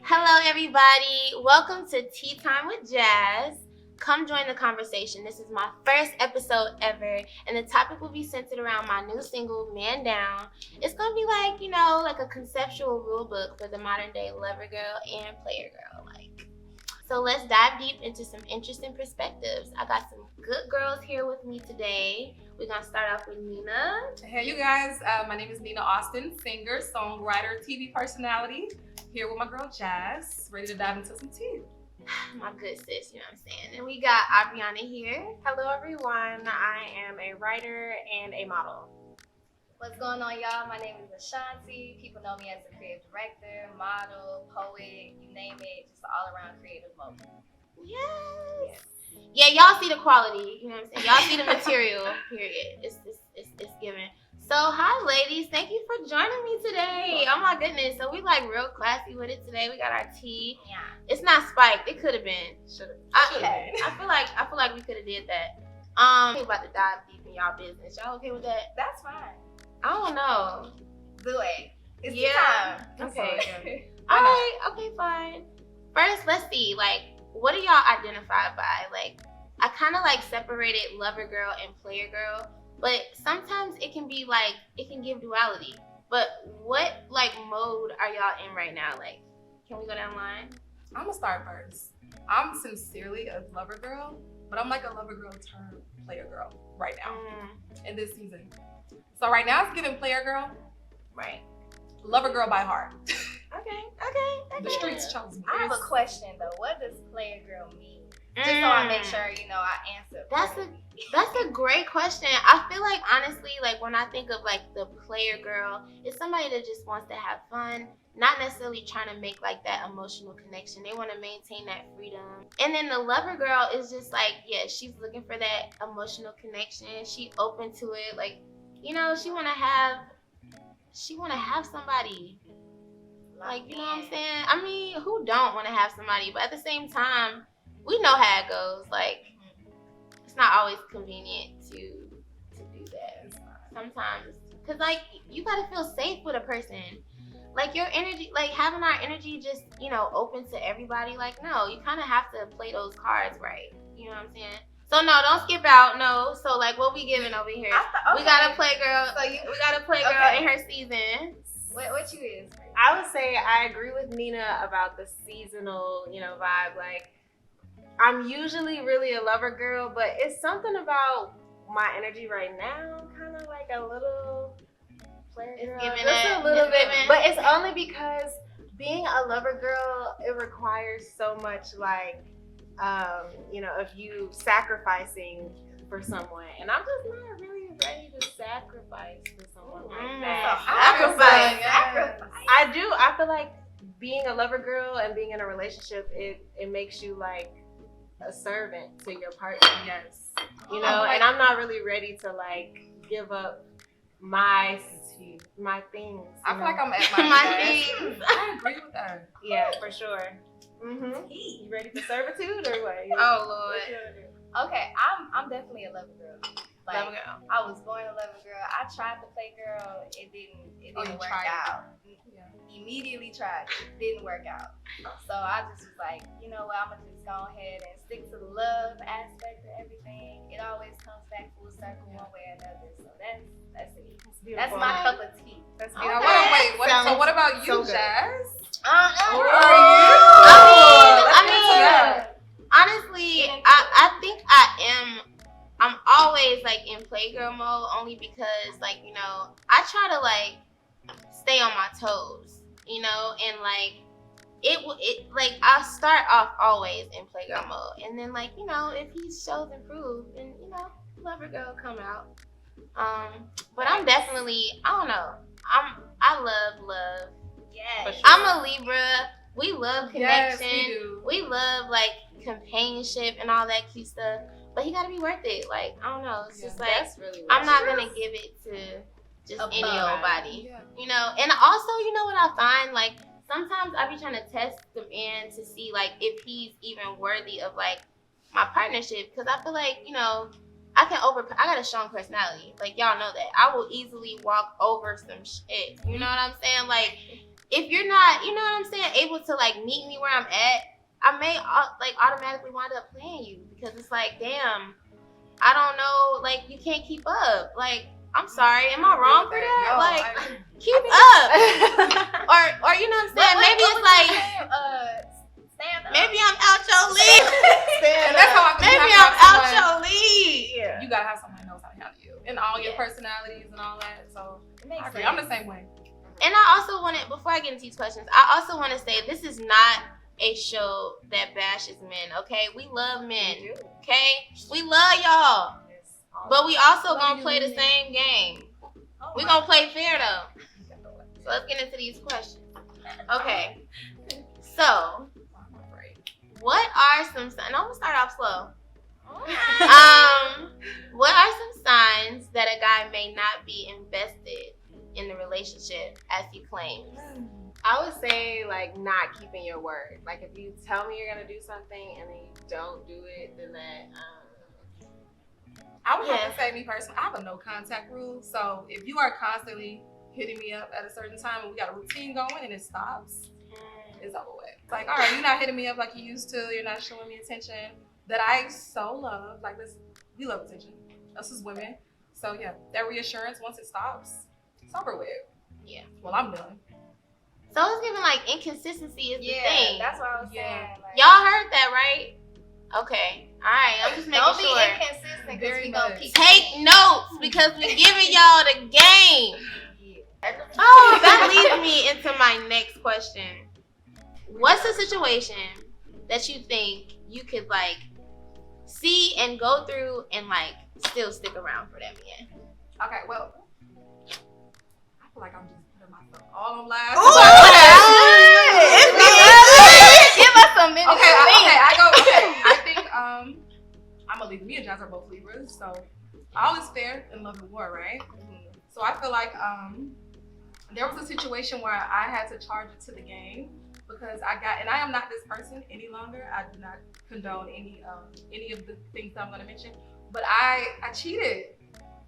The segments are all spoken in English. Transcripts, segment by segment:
Hello, everybody. Welcome to Tea Time with Jaas. Come join the conversation. This is my first episode ever, and the topic will be centered around my new single, Man Down. It's going to be like a conceptual rule book for the modern day lover girl and player girl. So let's dive deep into some interesting perspectives. I got some good girls here with me today. We're going to start off with Nina. Hey, you guys. My name is Nina Austin, singer, songwriter, TV personality. Here with my girl Jaas, ready to dive into some tea. My good sis, you know what I'm saying? And we got Abriana here. Hello everyone, I am a writer and a model. What's going on, y'all? My name is Ashanti. People know me as a creative director, model, poet, you name it, just an all-around creative mogul. Yes. Yeah, y'all see the quality, you know what I'm saying? Y'all see the material, period. It's given. So, hi ladies, thank you for joining me today. Oh my goodness, so we real classy with it today. We got our tea. Yeah. It's not spiked. It could have been. I feel like we could have did that. I'm about to dive deep in y'all business. Y'all okay with that? That's fine. I don't know. Do it. It's Yeah. the time. Okay. All right. Okay, fine. First, let's see. What do y'all identify by? I kind of separated lover girl and player girl. But sometimes it can be it can give duality. But what mode are y'all in right now? Can we go down the line? I'm gonna start first. I'm sincerely a lover girl, but I'm like a lover girl turned player girl right now in this season. So right now it's giving player girl, Right. lover girl by heart. Okay. The streets chose me. I have a question though. What does player girl mean? Just so I make sure, I answer. That's a great question. I feel honestly, when I think of the player girl, it's somebody that just wants to have fun, not necessarily trying to make that emotional connection. They want to maintain that freedom. And then the lover girl is just she's looking for that emotional connection. She open to it. She wanna have somebody. You know what I'm saying? I mean, who don't want to have somebody? But at the same time, we know how it goes. It's not always convenient to do that. Sometimes, cause you gotta feel safe with a person. Your energy, having our energy just open to everybody. No, you kind of have to play those cards right. You know what I'm saying? So no, don't skip out. No. So what we giving over here? We got a play girl. We got a play girl in her season. What you is? I would say I agree with Nina about the seasonal, vibe. I'm usually really a lover girl, but it's something about my energy right now, kind of a little player girl. Just a little bit, but it's only because being a lover girl, it requires so much of you sacrificing for someone, and I'm just not really ready to sacrifice for someone like that. Sacrifice. I feel like being a lover girl and being in a relationship, it makes you a servant to your partner. Yes. And I'm not really ready to give up my things. I feel like I'm at my My things. I agree with that. Yeah, for sure. You ready for servitude or what? Oh Lord. Okay, I'm definitely a lover girl. Lover girl. I was born a lover girl. I tried to play girl. It didn't work out. Yeah. Immediately tried. It didn't work out. So I just was you know what? I'm gonna just go ahead and stick to the love aspect of everything. It always comes back full circle one way or another. So that's it. That's my cup of tea. That's Okay. beautiful. So what about you, so good. Jaas? Honestly, I think I'm always in playgirl mode only because I try to stay on my toes, and I'll start off always in playgirl mode, and then if he shows improve, then lover girl come out. But I'm definitely, I don't know, I love. Yes. Sure. I'm a Libra. We love connection. Yes, we do. We love companionship and all that cute stuff. But he gotta be worth it. I don't know. It's just That's really I'm not gonna give it to just any old body. Yeah. And also, what I find? Sometimes I be trying to test the man to see if he's even worthy of my partnership. Cause I feel I got a strong personality. Y'all know that. I will easily walk over some shit. You know what I'm saying? if you're not, you know what I'm saying, able to like meet me where I'm at, I may like automatically wind up playing you because it's like, damn, I don't know, like you can't keep up. Like, I'm sorry, am I wrong for that? No, like, keep up, or you know what I'm saying? Maybe it's like, stand up. maybe I'm out your league. And that's how I feel. Maybe I'm out your league. Yeah. You gotta have somebody who knows how to handle you and all your personalities and all that. So It makes I agree. sense. I'm the same way. And I also wanted, before I get into these questions, I also want to say this is not a show that bashes men. Okay, we love men. Okay, we love y'all, but we also gonna play the same game. We gonna play fair though. So let's get into these questions. Okay, so what are some signs? And I'm gonna start off slow. What are some signs that a guy may not be invested in the relationship as he claims? I would say like not keeping your word. Like if you tell me you're gonna do something and then you don't do it, then that. I would have to say, me personally, I have a no contact rule. So if you are constantly hitting me up at a certain time and we got a routine going and it stops, it's over with. It's like, all right, you're not hitting me up like you used to. You're not showing me attention that I so love. Like this, we love attention. Us as women. So yeah, that reassurance once it stops, it's over with. Yeah. Well, I'm done. So it's giving like inconsistency is the thing. That's what I was saying. Yeah. Like, Y'all heard that, right? Okay. All right. I'm just making don't sure. be inconsistent because Very we gonna much. keep Take notes because we're giving y'all the game. Oh, that leads me into my next question. What's the situation that you think you could like see and go through and like still stick around for that man? Okay, well, I feel like I'm just putting myself all on blast. Give us some minutes. I think I'm a Libra. Me and Jaas are both Libras, so all is fair in love and war, right? So I feel like there was a situation where I had to charge it to the game because and I am not this person any longer. I do not condone any of the things that I'm gonna mention, but I cheated.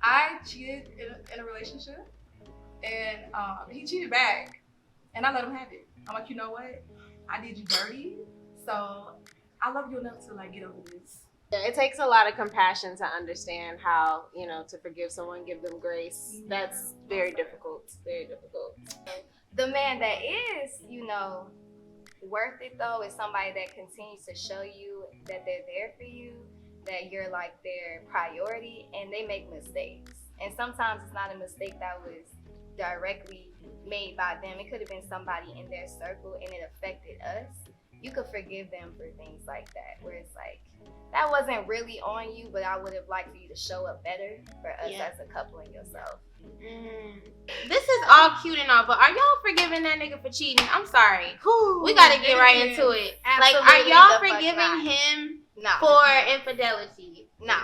I cheated in a relationship, and he cheated back, and I let him have it. I'm like, you know what? I did you dirty, so I love you enough to like get over this. Yeah, it takes a lot of compassion to understand how, to forgive someone, give them grace. That's very difficult. Very difficult. The man that is, worth it though is somebody that continues to show you that they're there for you, that you're like their priority, and they make mistakes. And sometimes it's not a mistake that was directly made by them. It could have been somebody in their circle and it affected us. You could forgive them for things like that, where it's like, that wasn't really on you, but I would have liked for you to show up better for us as a couple and yourself. This is all cute and all, but are y'all forgiving that nigga for cheating? I'm sorry. We gotta get right into it. Like, are y'all forgiving him for infidelity? No.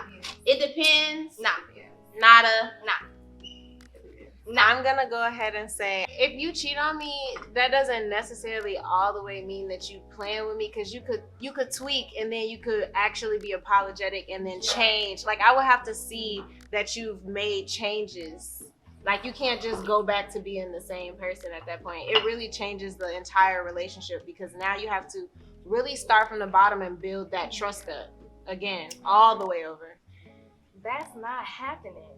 It depends. No. Nada. I'm gonna go ahead and say, if you cheat on me, that doesn't necessarily all the way mean that you playing with me, because you could tweak and then you could actually be apologetic and then change. Like, I would have to see that you've made changes. Like, you can't just go back to being the same person at that point. It really changes the entire relationship, because now you have to really start from the bottom and build that trust up again, all the way over. That's not happening.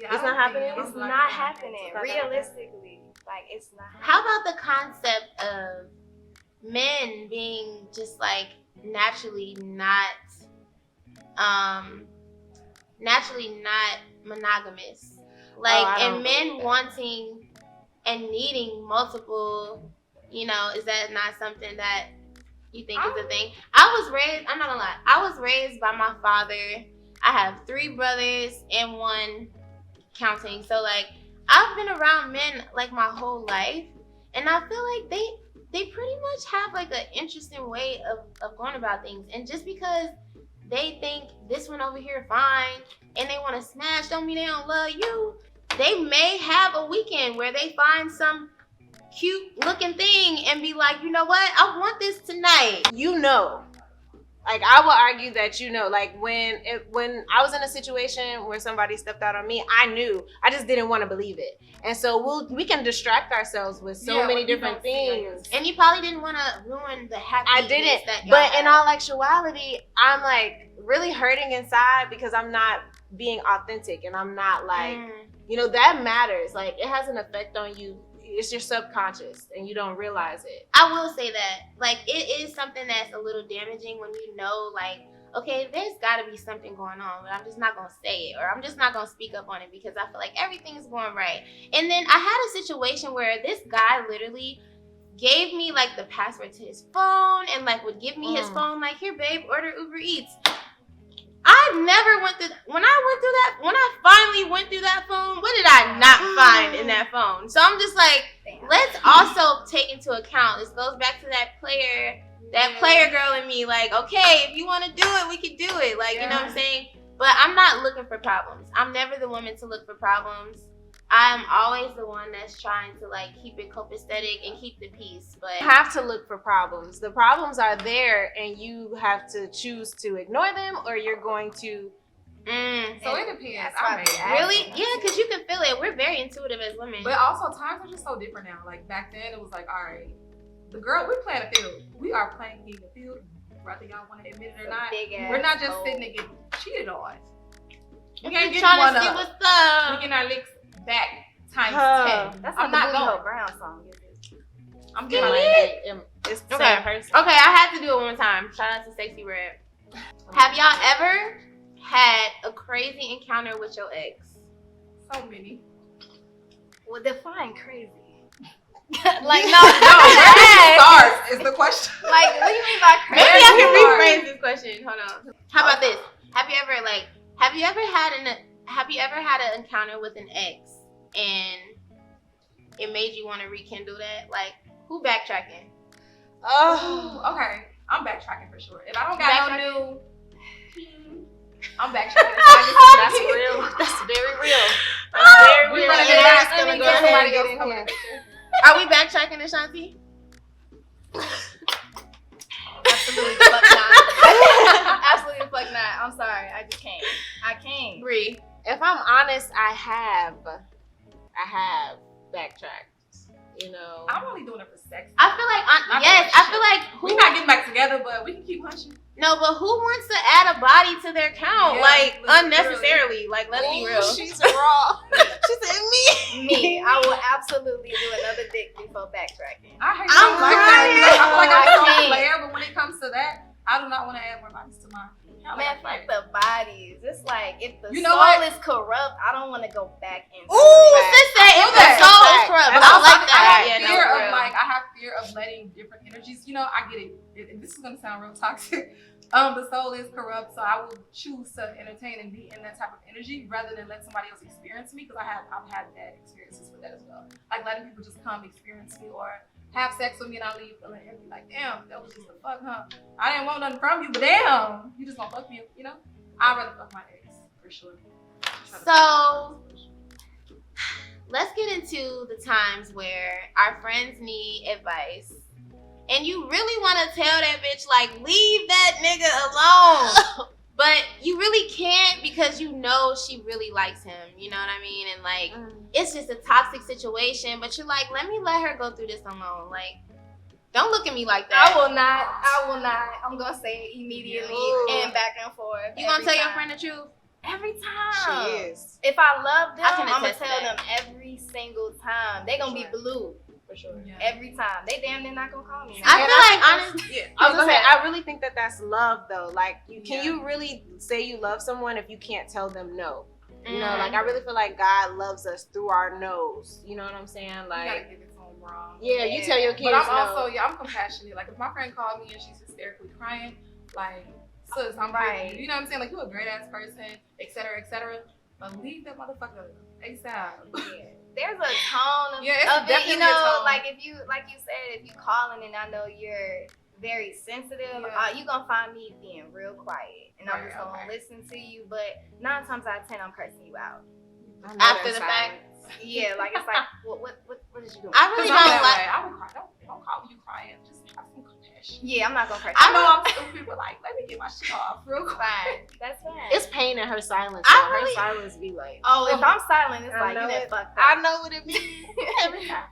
Yeah, it's not happening. It's not happening. Realistically, like, it's not happening. How about the concept of men being just like naturally not monogamous? Like, and men wanting and needing multiple, is that not something that you think is a thing? I'm not gonna lie, I was raised by my father. I have 3 brothers and 1 counting. So like, I've been around men like my whole life, and I feel like they pretty much have like an interesting way of going about things. And just because they think this one over here fine and they want to smash, don't mean they don't love you. They may have a weekend where they find some cute looking thing and be like, you know what, I want this tonight. Like, I will argue that, like, when I was in a situation where somebody stepped out on me, I knew. I just didn't want to believe it. And so we can distract ourselves with so many different things. And you probably didn't want to ruin the happy. I didn't. That but in all actuality, I'm, like, really hurting inside because I'm not being authentic. And I'm not, like, that matters. Like, it has an effect on you. It's your subconscious, and you don't realize it. I will say that, like, it is something that's a little damaging when you know, like, okay, there's got to be something going on, but I'm just not going to say it, or I'm just not going to speak up on it because I feel like everything's going right. And then I had a situation where this guy literally gave me, like, the password to his phone and, like, would give me his phone, like, here, babe, order Uber Eats. I never went through when I finally went through that phone, what did I not find in that phone? So I'm just like, let's also take into account, this goes back to that player girl in me, like, okay, if you want to do it, we can do it. Like, you know what I'm saying? But I'm not looking for problems. I'm never the woman to look for problems. I'm always the one that's trying to, like, keep it copacetic and keep the peace. But you have to look for problems. The problems are there, and you have to choose to ignore them, or you're going to. So it depends. Really? Yeah, because you can feel it. We're very intuitive as women. But also, times are just so different now. Like, back then, it was like, all right, the girl, we're playing a field. We are playing in the field, whether y'all want to admit it or not. We're not just sitting and getting cheated on. We can't get one up. What's up? We getting our licks back times 10. That's I'm not not the going. Brown song, is it? I'm getting It's the Okay. same person. Okay, I had to do it one more time. Shout out to Sexy Red. Have y'all ever had a crazy encounter with your ex? So many. Well, define crazy. Like, no, where do you start is the question. Like, what do you mean by crazy? Maybe I can rephrase this question. Hold on. How about this? Have you ever had an encounter with an ex and it made you want to rekindle that? Like, who backtracking? Oh, okay. I'm backtracking for sure. If I don't got no new, I'm backtracking. That's real. That's very real. That's very real. We're gonna get somebody else coming in. Are we backtracking, Ashanti? Absolutely fuck not. Absolutely fuck not. I'm sorry. I just can't. I can't. Bree. If I'm honest, I have backtracked. I'm only doing it for sex. I feel like we're not getting back together, but we can keep punching. No, but who wants to add a body to their count? Yeah, like, literally. unnecessarily. Like, let's be real. She's raw. She said me. Me. I will absolutely do another dick before backtracking. I hate I'm like that. crying. I feel like I'm so can't. player, but when it comes to that, I do not want to add more bodies to mine. Man, fuck the bodies. It's like, if the You know soul what? is corrupt, I don't want to go back into Ooh, it. sis said if the that. soul is corrupt. That's I what like that. I Yeah, have no, fear for of real. I have fear of letting different energies. I get it. This is gonna sound real toxic. The soul is corrupt, so I will choose to entertain and be in that type of energy rather than let somebody else experience me, because I've had bad experiences with that as well. Like letting people just come experience me or have sex with me and I leave feeling heavy. Like, damn, that was just a fuck, huh? I didn't want nothing from you, but damn, you just gonna fuck me, I'd rather fuck my ex for sure. So, let's get into the times where our friends need advice. And you really want to tell that bitch, like, leave that nigga alone. But you really can't because you know she really likes him. You know what I mean? And, like, it's just a toxic situation. But you're like, let her go through this alone. Like, don't look at me like that. I will not. I'm going to say it immediately and back and forth. You going to tell your friend the truth? Every time. She is. If I love them, I can I'm going to attest tell to that. them every single time. They going to be blue. For sure. Yeah. Every time. They damn near not going to call me. I feel like, honestly, I was gonna say, I really think that's love, though. Like, can you really say you love someone if you can't tell them no? Like, I really feel like God loves us through our no's. You know what I'm saying? You Like, gotta give it to them wrong. yeah, you tell your kids But I'm no. also, I'm compassionate. Like, if my friend called me and she's hysterically crying, like, sis, I'm Right. right. You know what I'm saying? Like, you a great ass person, et cetera, et cetera. But leave that motherfucker ASAP. Yeah. There's a tone of, Yeah, it's of it, definitely a tone. like if you said, if you calling and I know you're very sensitive, you gonna find me being real quiet and I'm just gonna listen to you. But 9 times out of 10, I'm cursing you out. after the fact. Yeah, like it's like, what did you do? I really don't like. I would cry. Don't call me you crying. Just have some compassion. crash. Yeah, I'm not gonna crash. I know I'm stupid, but like, let me get my shit off real quick. Fine. That's fine. It's pain in her silence. I Her really- silence be like, Oh, if I'm silent, it's I like, know you done it. fucked I up. know what it means every time.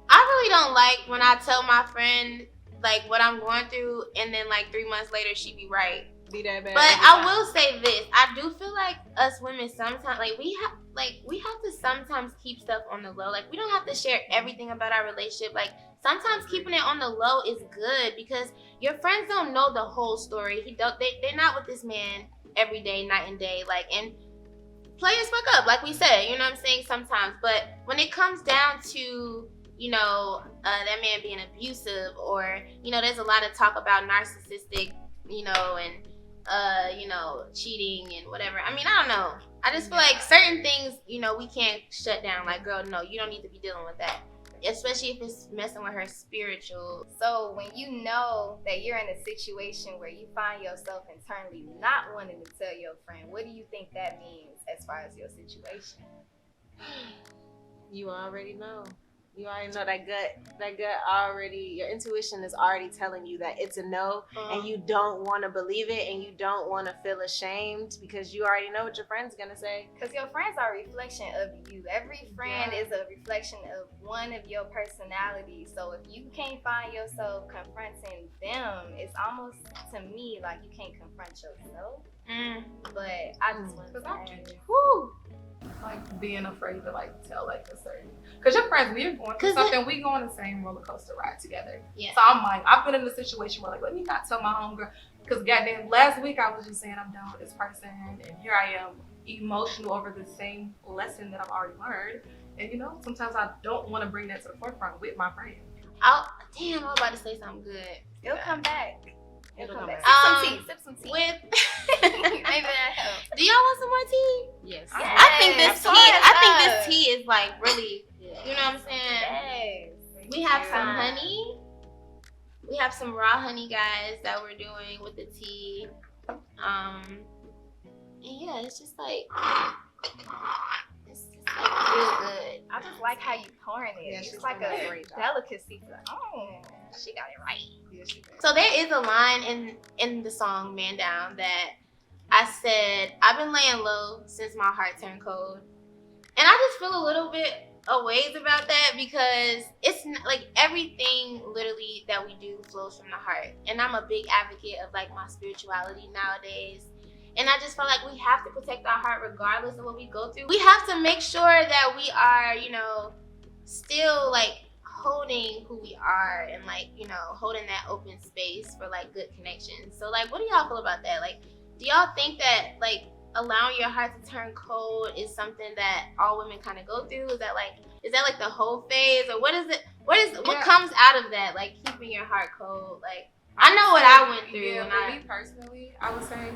I really don't like when I tell my friend like what I'm going through, and then like 3 months later she be right. Be that bad. But every I time. will say this: I do feel like us women sometimes, we have to sometimes keep stuff on the low. Like we don't have to share everything about our relationship. Like sometimes keeping it on the low is good because your friends don't know the whole story. They're not with this man every day, night and day. Like, and players fuck up, like we said. You know what I'm saying? Sometimes, but when it comes down to that man being abusive, or there's a lot of talk about narcissistic, and cheating and whatever. I mean, I don't know. I just feel like certain things, we can't shut down. Like, girl, no, you don't need to be dealing with that. Especially if it's messing with her spiritual. So when you know that you're in a situation where you find yourself internally not wanting to tell your friend, what do you think that means as far as your situation? You already know. You already know that gut already, your intuition is already telling you that it's a no, and you don't want to believe it, and you don't want to feel ashamed because you already know what your friend's gonna say. Because your friends are a reflection of you. Every friend is a reflection of one of your personalities. So if you can't find yourself confronting them, it's almost, to me, like you can't confront yourself. But I just want to say, Like being afraid to like tell like a certain, because your friends, we're going through something, we go on the same roller coaster ride together. Yeah. So I'm like, I've been in a situation where like, let me not tell my homegirl, because goddamn last week I was just saying I'm done with this person, and here I am emotional over the same lesson that I've already learned, and sometimes I don't want to bring that to the forefront with my friend. I was about to say something good. it'll come back. It'll come back. Sip some tea. With Maybe that helps. do y'all want some more tea? Yes. Yeah. I think this Yes, tea. I think yes. this tea is like really. Yeah. You know what I'm saying? Yes. We have some honey. We have some raw honey, guys, that we're doing with the tea. And yeah, it's just like real good. I just like how you pouring it. Yeah, It's she's like doing a a great job. delicacy. She got it right. So there is a line in the song "Man Down" that I said, "I've been laying low since my heart turned cold," and I just feel a little bit a ways about that because it's not, like everything literally that we do flows from the heart, and I'm a big advocate of like my spirituality nowadays. And I just feel like we have to protect our heart regardless of what we go through. We have to make sure that we are, still like holding who we are and like, holding that open space for like good connections. So like, what do y'all feel about that? Like, do y'all think that like allowing your heart to turn cold is something that all women kind of go through? Is that like the whole phase, or what is it? What comes out of that? Like keeping your heart cold? Like, I know what I went through. Yeah, when me personally, I would say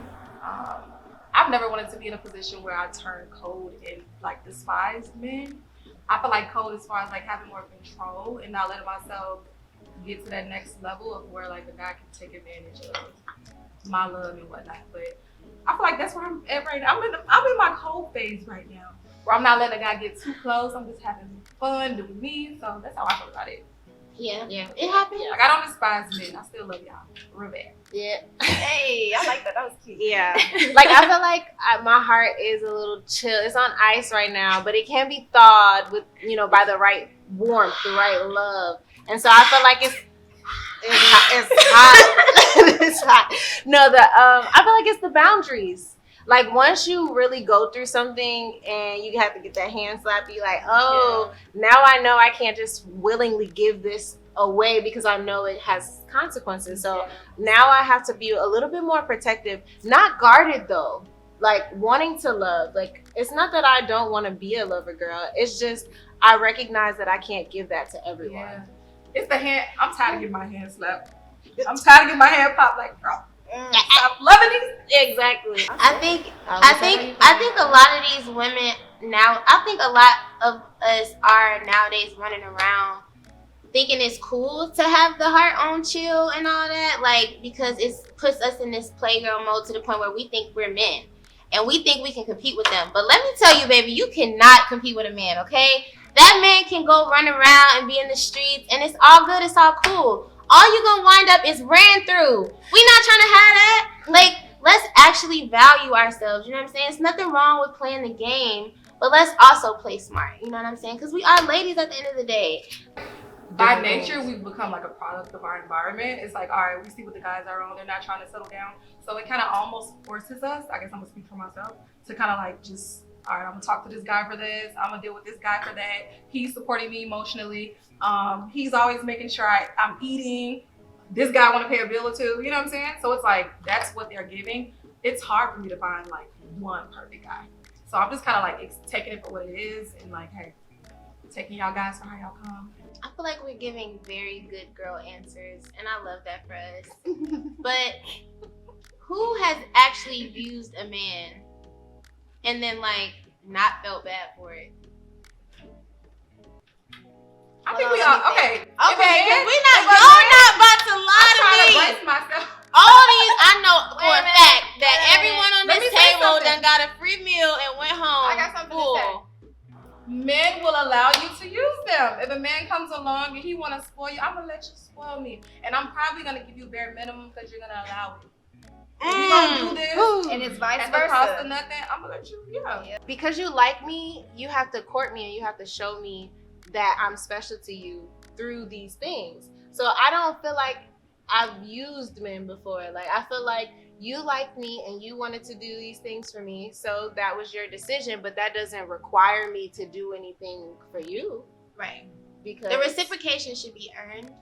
I've never wanted to be in a position where I turn cold and like despise men. I feel like cold as far as like having more control and not letting myself get to that next level of where like a guy can take advantage of my love and whatnot. But I feel like that's where I'm at right now. I'm in my cold phase right now, where I'm not letting a guy get too close. I'm just having fun doing me. So that's how I feel about it. Yeah, it happens. Like, I don't despise men. I still love y'all real bad. Yeah. Hey, I like that. That was cute. Yeah. Like, I feel like my heart is a little chill. It's on ice right now, but it can be thawed with, by the right warmth, the right love. And so I feel like it's hot. It's hot. No, I feel like it's the boundaries. Like, once you really go through something and you have to get that hand slap, be like, now I know I can't just willingly give this away because I know it has consequences. So now I have to be a little bit more protective, not guarded though, like wanting to love. Like, it's not that I don't want to be a lover girl. It's just I recognize that I can't give that to everyone. Yeah. It's the hand. I'm tired of getting my hand slapped. I'm tired of getting my hand popped. Like, bro, stop loving these. Exactly. I think a lot of these women now, I think a lot of us are nowadays running around thinking it's cool to have the heart on chill and all that, like, because it puts us in this playgirl mode to the point where we think we're men and we think we can compete with them. But let me tell you, baby, you cannot compete with a man, okay? That man can go run around and be in the streets and it's all good, it's all cool. all you gonna wind up is ran through. We not trying to have that. Like, let's actually value ourselves. You know what I'm saying? It's nothing wrong with playing the game, but let's also play smart. You know what I'm saying? Because we are ladies at the end of the day. By nature, we've become like a product of our environment. It's like, all right, we see what the guys are on. They're not trying to settle down. So it kind of almost forces us, I guess I'm going to speak for myself, to kind of like just, all right, I'm going to talk to this guy for this. I'm going to deal with this guy for that. He's supporting me emotionally. He's always making sure I'm eating. This guy want to pay a bill or two. You know what I'm saying? So it's like, that's what they're giving. It's hard for me to find like one perfect guy. So I'm just kind of like taking it for what it is and like, hey, taking y'all guys for how y'all come. I feel like we're giving very good girl answers, and I love that for us. But who has actually used a man and then like not felt bad for it? I think we all okay. Okay, because y'all not about to lie to me. Brace myself. All these, I know for a fact that Wait a everyone on Let this me say table something. done got a free meal and went home. I got something to full. Men will allow you to use them. If a man comes along and he want to spoil you, I'm gonna let you spoil me, and I'm probably gonna give you bare minimum because you're gonna allow it. If you gonna do this, And it's vice at the cost of versa. nothing, I'm gonna let you. Yeah. Because you like me, you have to court me and you have to show me that I'm special to you through these things. So I don't feel like I've used men before. Like, I feel like you like me and you wanted to do these things for me, so that was your decision, but that doesn't require me to do anything for you. Right. Because The reciprocation should be earned.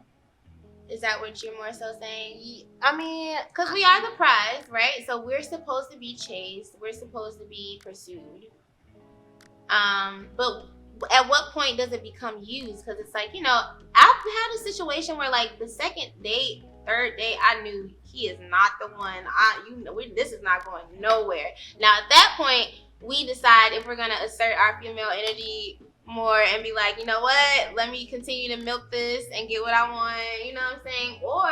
Is that what you're more so saying? I mean, Because we are the prize, right? So we're supposed to be chased. We're supposed to be pursued. But at what point does it become used? Because it's like, you know, I've had a situation where like the second date, third date, I knew he is not the one. This is not going nowhere. Now at that point, we decide if we're gonna assert our female energy more and be like, you know what, let me continue to milk this and get what I want, you know what I'm saying? Or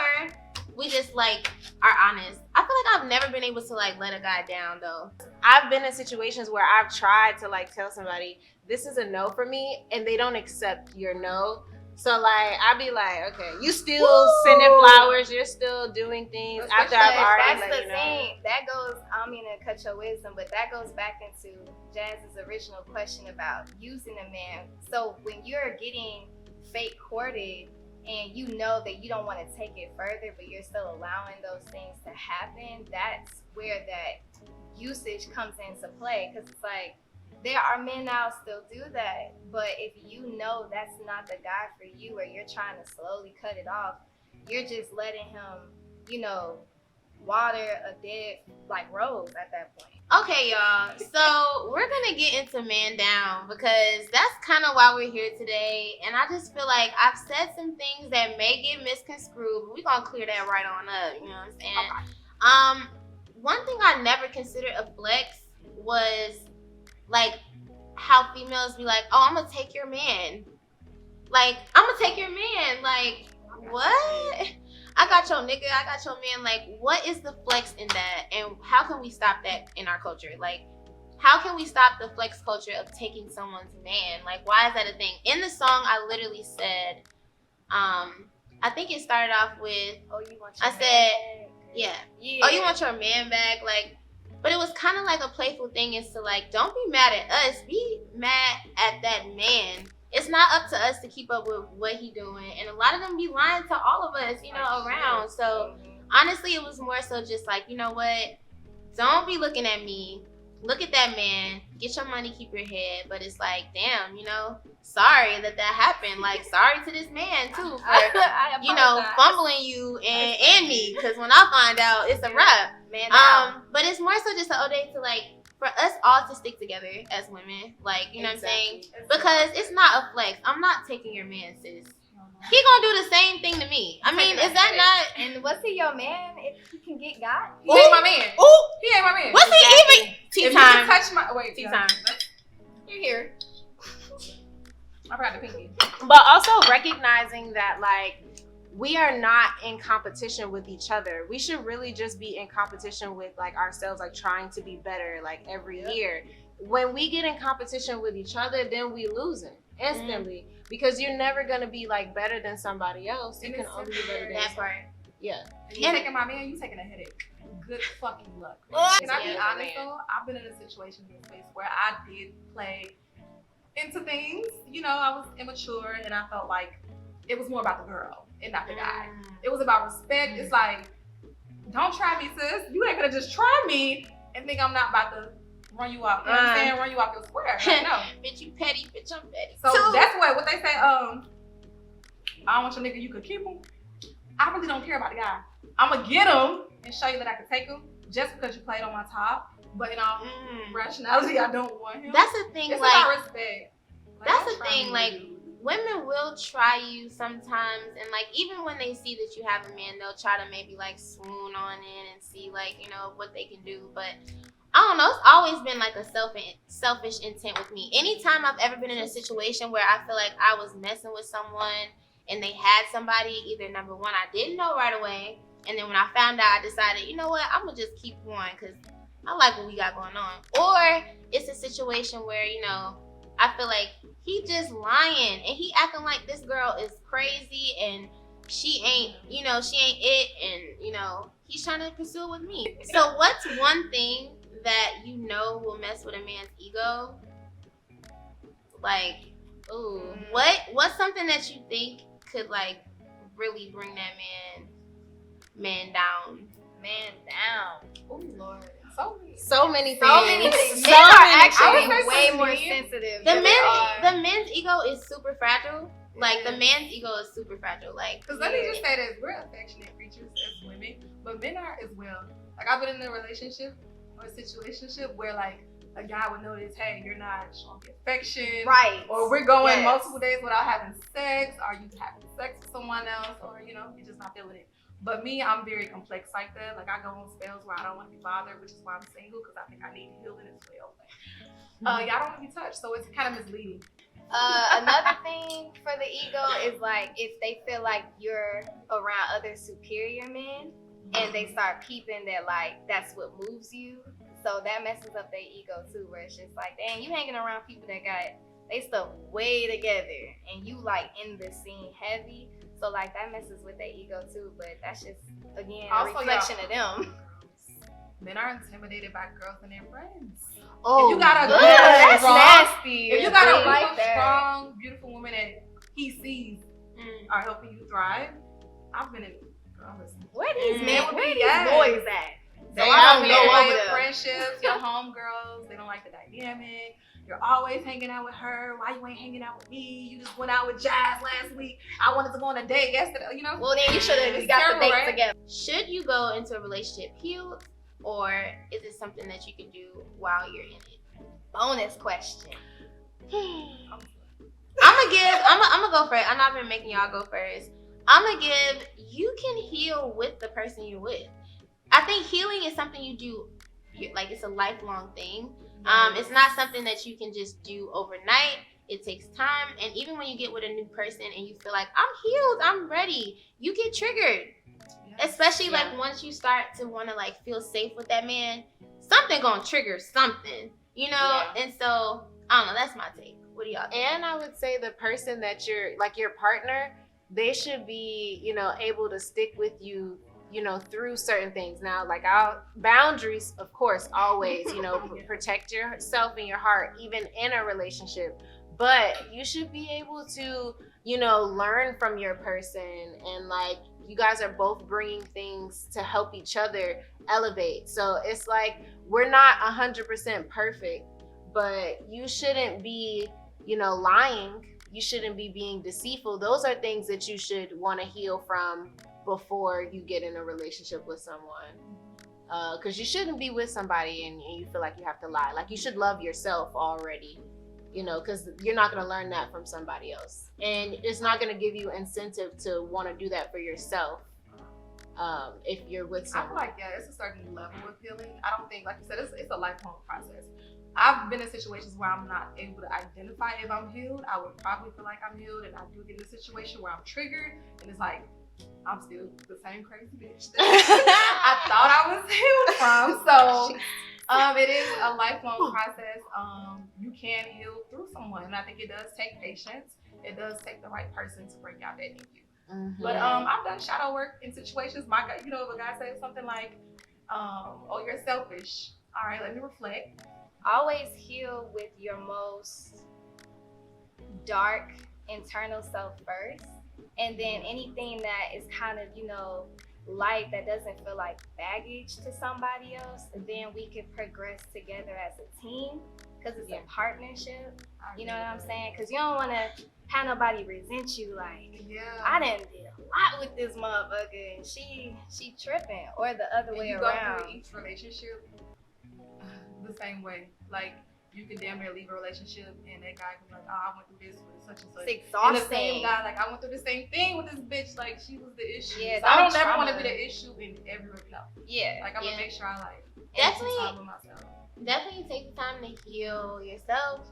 we just like are honest. I feel like I've never been able to like let a guy down though. I've been in situations where I've tried to like tell somebody this is a no for me and they don't accept your no. So like I'd be like, okay, you still sending flowers, you're still doing things after I've already That's let the you know. thing. That goes, I don't mean to cut your wisdom, but that goes back into Jazz's original question about using a man. So when you're getting fake courted and you know that you don't want to take it further, but you're still allowing those things to happen, that's where that usage comes into play. Because it's like, there are men out still do that, but if you know that's not the guy for you, or you're trying to slowly cut it off, you're just letting him, you know, water a dead like rose at that point. Okay, y'all. So we're gonna get into man down because that's kind of why we're here today. And I just feel like I've said some things that may get misconstrued, but we're gonna clear that right on up. You know what I'm saying? One thing I never considered a flex was like how females be like, oh, I'm gonna take your man. Like, I'm gonna take your man. Like, what? I got your nigga, I got your man. Like, what is the flex in that? And how can we stop that in our culture? Like, how can we stop the flex culture of taking someone's man? Like, why is that a thing? In the song, I literally said, I think it started off with, Oh, you want your I man said, back? yeah. Yeah. Oh, you want your man back? Like, but it was kind of like a playful thing is to like, don't be mad at us. Be mad at that man. It's not up to us to keep up with what he doing. And a lot of them be lying to all of us, you know, around. So honestly, it was more so just like, you know what? Don't be looking at me. Look at that man. Get your money, keep your head. But it's like, damn, you know, sorry that happened. Like, sorry to this man too for, you know, fumbling you and me. Because when I find out, it's a wrap. Man down. But it's more so just an ode to like, for us all to stick together as women. Like, you know what I'm saying? Because it's not a flex. I'm not taking your man, sis. He gonna do the same thing to me. I mean, is that not? And what's he your man if he can get got? He ain't my man. Ooh, He ain't my man. what's he even? If Tea you time. can touch my Tea time. You're here. I forgot the pinky. But also recognizing that like we are not in competition with each other. We should really just be in competition with like ourselves, like trying to be better like every year. When we get in competition with each other, then we losing instantly. because you're never gonna be like better than somebody else. You And can it's only be better than That part. yeah. If you taking my man, you taking a headache. Good fucking luck. Can I be Yeah, honest man. though? I've been in a situation in this space where I did play into things. You know, I was immature and I felt like it was more about the girl and not the guy. It was about respect. It's like, don't try me, sis. You ain't gonna just try me and think I'm not about to run you off. You know what I'm saying? Run you off your square. Like, no. Bitch, you petty. Bitch, I'm petty. So that's what they say. I don't want your nigga. You could keep him. I really don't care about the guy. I'm gonna get him and show you that I can take him just because you played on my top. But in all rationality, I don't want him. That's the thing. It's like, about respect. Like, that's don't the try thing. me, Like, dude. women will try you sometimes, and like even when they see that you have a man, they'll try to maybe like swoon on it and see like, you know, what they can do. But I don't know, it's always been like a selfish intent with me. Anytime I've ever been in a situation where I feel like I was messing with someone and they had somebody, either number one, I didn't know right away, and then when I found out, I decided, you know what, I'm gonna just keep going because I like what we got going on. Or it's a situation where, you know, I feel like he just lying and he acting like this girl is crazy and she ain't, you know, she ain't it, and you know, he's trying to pursue it with me. So what's one thing that you know will mess with a man's ego? Like, ooh, what's something that you think could like really bring that man down? Man down. Oh Lord, So many things. So many things. So Men are many actually things. way more men. sensitive. The than they are. men's ego is super fragile. Like the man's ego is super fragile. Like, because let me just say this: we're affectionate creatures as women, but men are as well. Like I've been in a relationship or a situationship where like a guy would notice, hey, you're not showing me affection, Right. or we're going Yes. multiple days without having sex. Are you having sex with someone else, or you know, you're just not feeling it? But me, I'm very complex like that. Like I go on spells where I don't want to be bothered, which is why I'm single, because I think I need healing as well. Y'all don't want to be touched, so it's kind of misleading. Another thing for the ego is like if they feel like you're around other superior men and they start peeping that like that's what moves you. So that messes up their ego too, where it's just like, dang, you hanging around people that got they stuff way together and you like in the scene heavy. So like that messes with their ego too, but that's just again a Also, reflection of them. Men are intimidated by girls and their friends. Oh, If you got a yes. good, That's strong, nasty. if you got a I real like that. strong, beautiful woman that he sees are helping you thrive, I've been in. Girl, listen. Where these Mm. men, where these Yes. boys at? They They don't out go here. over Over your there. friendships, your homegirls. They don't like the dynamic. You're always hanging out with her. Why you ain't hanging out with me? You just went out with Jaas last week. I wanted to go on a date yesterday. You know. Well, then you should have It's got the terrible, date right? together. should you go into a relationship healed, or is it something that you can do while you're in it? Bonus question. I'm gonna go first. I'm not been making y'all go first. I'm gonna give, you can heal with the person you're with. I think healing is something you do, like it's a lifelong thing. It's not something that you can just do overnight. It takes time, and even when you get with a new person and you feel like I'm healed, I'm ready, you get triggered. Especially like once you start to want to like feel safe with that man, something gonna trigger something, you know. And so I don't know, that's my take. What do y'all think? And I would say the person that you're like your partner, they should be, you know, able to stick with you, you know, through certain things. Now, like our boundaries, of course, always, you know, protect yourself and your heart, even in a relationship. But you should be able to, you know, learn from your person, and like you guys are both bringing things to help each other elevate. So it's like we're not 100% perfect, but you shouldn't be, you know, lying. You shouldn't be being deceitful. Those are things that you should want to heal from before you get in a relationship with someone. Because you shouldn't be with somebody and you feel like you have to lie. Like you should love yourself already, you know, because you're not going to learn that from somebody else. And it's not going to give you incentive to want to do that for yourself if you're with I someone. feel like, it's a certain level of healing. I don't think, like you said, it's a lifelong process. I've been in situations where I'm not able to identify if I'm healed. I would probably feel like I'm healed, and I do get in a situation where I'm triggered, and it's like, I'm still the same crazy bitch that I thought I was healed from. So it is a lifelong process. You can heal through someone, and I think it does take patience. it does take the right person to break out that in you. Mm-hmm. But I've done shadow work in situations. My guy, if a guy says something like, "Oh, you're selfish." All right, let me reflect. Always heal with your most dark internal self first, and then anything that is kind of light that doesn't feel like baggage to somebody else, then we can progress together as a team because it's a partnership. You know what I'm saying? Because you don't want to have nobody resent you like, I done did a lot with this motherfucker and she tripping, or the other way you around. go through each relationship the same way. Like, you can damn near leave a relationship and that guy can be like, "Oh, I went through this with such and such." It's exhausting. And the same guy, like, "I went through the same thing with this bitch. Like, she was the issue." Yeah, so I don't that ever want to trauma. be the issue in every relationship. Yeah. Like, I'm gonna make sure I Definitely- time with myself. Definitely take the time to heal yourself,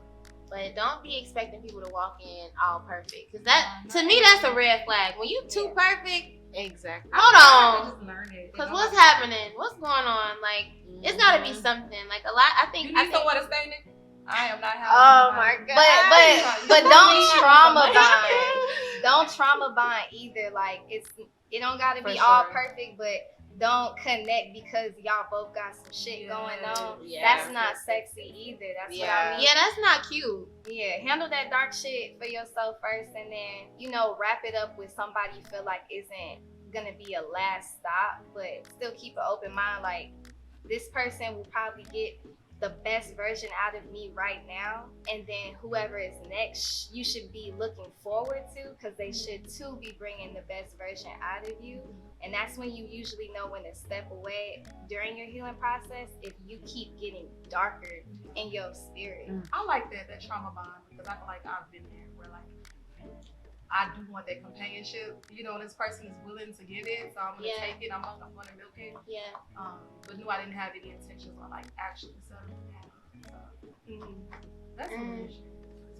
but don't be expecting people to walk in all perfect. Cause that, to me, that's a red flag. When you too perfect, Exactly. hold I on. just learn it. Cause what's happening? What's going on? Like, it's gotta be something. Like a lot. I think. You need someone to stay in it. I am not having. Oh my god. But don't trauma Somebody- bond. Don't trauma bond either. Like, it don't gotta be For all sure. perfect, but don't connect because y'all both got some shit going on. Yeah. That's not sexy either. That's what Yeah. I mean. Yeah, that's not cute. Yeah, handle that dark shit for yourself first, and then wrap it up with somebody you feel like isn't gonna be a last stop, but still keep an open mind. Like, this person will probably get the best version out of me right now, and then whoever is next, you should be looking forward to, because they should too be bringing the best version out of you. And that's when you usually know when to step away during your healing process if you keep getting darker in your spirit. I like that trauma bond, because I feel like I've been there where, like, I do want that companionship. This person is willing to give it, so I'm gonna take it. I'm gonna milk it. Yeah. But knew I didn't have any intentions on like actually settling down. So that's an issue.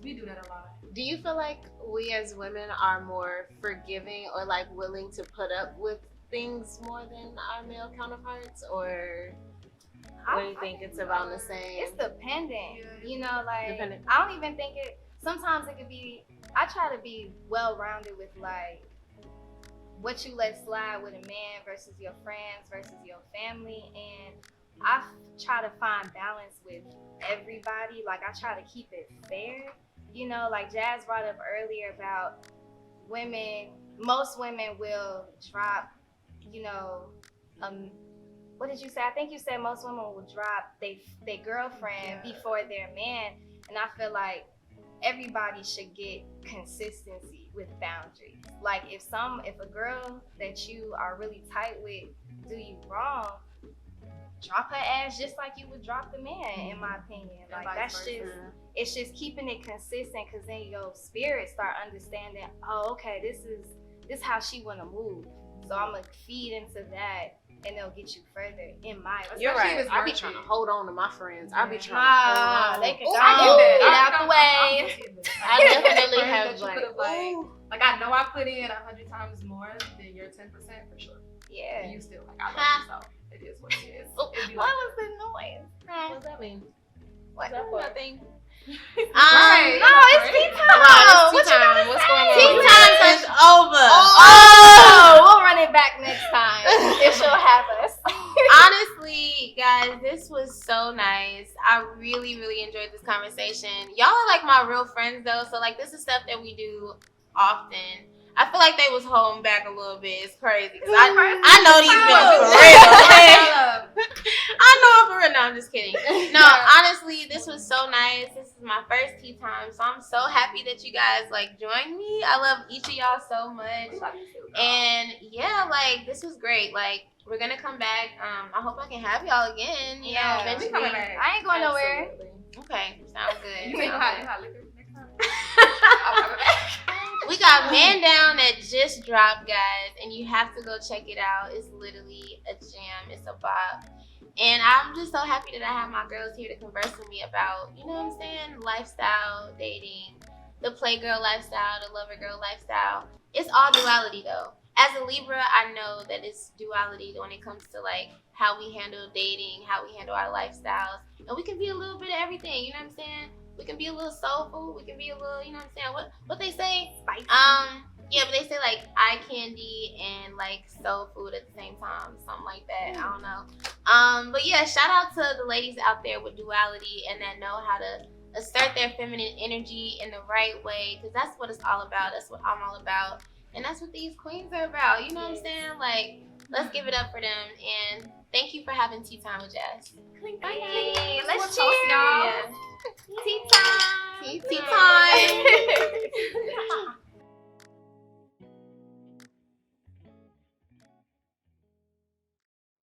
We do that a lot. Do you feel like we as women are more forgiving or like willing to put up with things more than our male counterparts, or what do you think? It's about the same? It's dependent. Yeah. Dependent. I don't even think it. Sometimes it could be. I try to be well-rounded with like what you let slide with a man versus your friends versus your family, and I try to find balance with everybody. Like, I try to keep it fair. Like Jaas brought up earlier about women. Most women will drop, what did you say? I think you said most women will drop their girlfriend before their man, and I feel like everybody should get consistency with boundaries. Like, if a girl that you are really tight with do you wrong, drop her ass just like you would drop the man, in my opinion. Like, it's just keeping it consistent, because then your spirit start understanding, oh, okay, this is how she want to move, so I'm gonna feed into that, and it'll get you further. In my opinion. You're right. I be trying to hold on to my friends. I be trying to hold on. They can get out the way. I definitely have like I know I put in 100 times more than your 10% for sure. Yeah. And you still I love you, so it is what it is. What was the noise? What does that mean? What? Nothing. Right. No, it's tea time. What's going on? Tea time is over. Oh, we'll run it back next time if she'll have us. Honestly, guys, this was so nice. I really, really enjoyed this conversation. Y'all are like my real friends, though. So, like, this is stuff that we do often. I feel like they was holding back a little bit. It's crazy. Cause I know these bitches for real. I know I'm for real. No, I'm just kidding. No, honestly, this was so nice. This is my first tea time. So I'm so happy that you guys, like, joined me. I love each of y'all so much. And, yeah, like, this was great. Like, we're going to come back. I hope I can have y'all again. You know, eventually. coming back. I ain't going nowhere. Okay, sounds good. You think Sounds good. hot liquor next time? We got Man Down that just dropped, guys, and you have to go check it out. It's literally a jam. It's a bop. And I'm just so happy that I have my girls here to converse with me about, you know what I'm saying, lifestyle, dating, the playgirl lifestyle, the lover girl lifestyle. It's all duality, though. As a Libra, I know that it's duality when it comes to, like, how we handle dating, how we handle our lifestyles. And we can be a little bit of everything, you know what I'm saying? We can be a little soulful. We can be a little, you know what I'm saying? What they say? Spicy. Yeah, but they say like eye candy and like soul food at the same time, something like that. I don't know. But yeah, shout out to the ladies out there with duality and that know how to assert their feminine energy in the right way, because that's what it's all about. That's what I'm all about, and that's what these queens are about. You know what I'm saying? Like, let's give it up for them. And thank you for having tea time with Jaas. Bye. Let's toast, y'all. Yeah. Tea time.